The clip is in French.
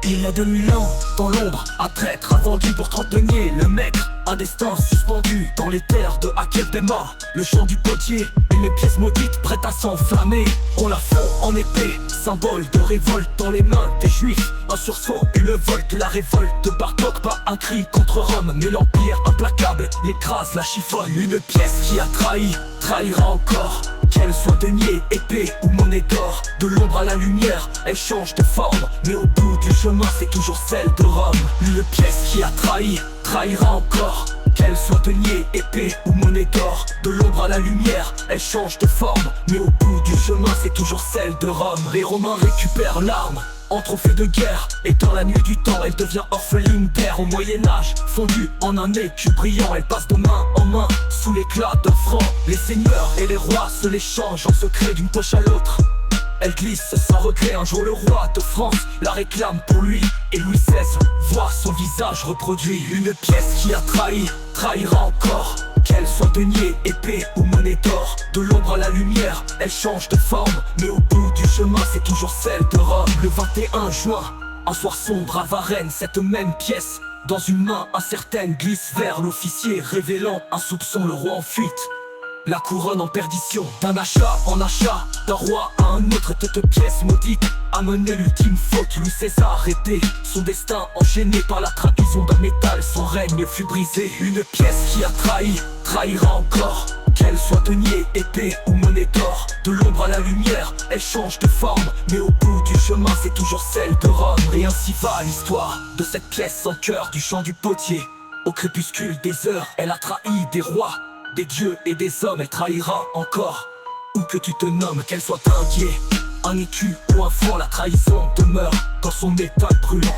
Il y a 2000 ans, dans l'ombre, un traître a vendu pour 30 deniers le maître. Un destin suspendu dans les terres de Akebdema. Le chant du potier, une pièce maudite prête à s'enflammer. On la fond en épée, symbole de révolte dans les mains des juifs. Un sursaut, une volte, la révolte de Bartok. Pas un cri contre Rome, mais l'empire implacable l'écrase, la chiffonne. Une pièce qui a trahi, trahira encore. Qu'elle soit denier, épée ou monnaie d'or. De l'ombre à la lumière, elle change de forme. Mais au bout du chemin, c'est toujours celle de Rome. Une pièce qui a trahi, trahira encore. Qu'elle soit denier, épée ou monnaie d'or. De l'ombre à la lumière, elle change de forme. Mais au bout du chemin, c'est toujours celle de Rome. Les Romains récupèrent l'arme en trophée de guerre, et dans la nuit du temps, elle devient orpheline d'air. Au Moyen-Âge, fondue en un écu brillant, elle passe de main en main sous l'éclat d'un franc. Les seigneurs et les rois se l'échangent en secret d'une poche à l'autre. Elle glisse sans regret, un jour le roi de France la réclame pour lui. Et Louis XVI voit son visage reproduit. Une pièce qui a trahi, trahira encore. Qu'elle soit denier, épée ou monnaie d'or. De l'ombre à la lumière, elle change de forme. Mais au bout du chemin, c'est toujours celle de Rome. Le 21 juin, un soir sombre à Varennes, cette même pièce dans une main incertaine glisse vers l'officier, révélant un soupçon, le roi en fuite. La couronne en perdition, d'un achat en achat, d'un roi à un autre. Cette pièce maudite a mené l'ultime faute. Louis César arrêté, son destin enchaîné par la trahison d'un métal. Son règne fut brisé. Une pièce qui a trahi, trahira encore. Qu'elle soit denier, épée ou monnaie d'or. De l'ombre à la lumière, elle change de forme. Mais au bout du chemin, c'est toujours celle de Rome. Et ainsi va l'histoire de cette pièce sans cœur du chant du potier. Au crépuscule des heures, elle a trahi des rois, des dieux et des hommes, elle trahira encore. Où que tu te nommes, qu'elle soit un guet, un écu ou un franc, la trahison demeure dans son état brûlant.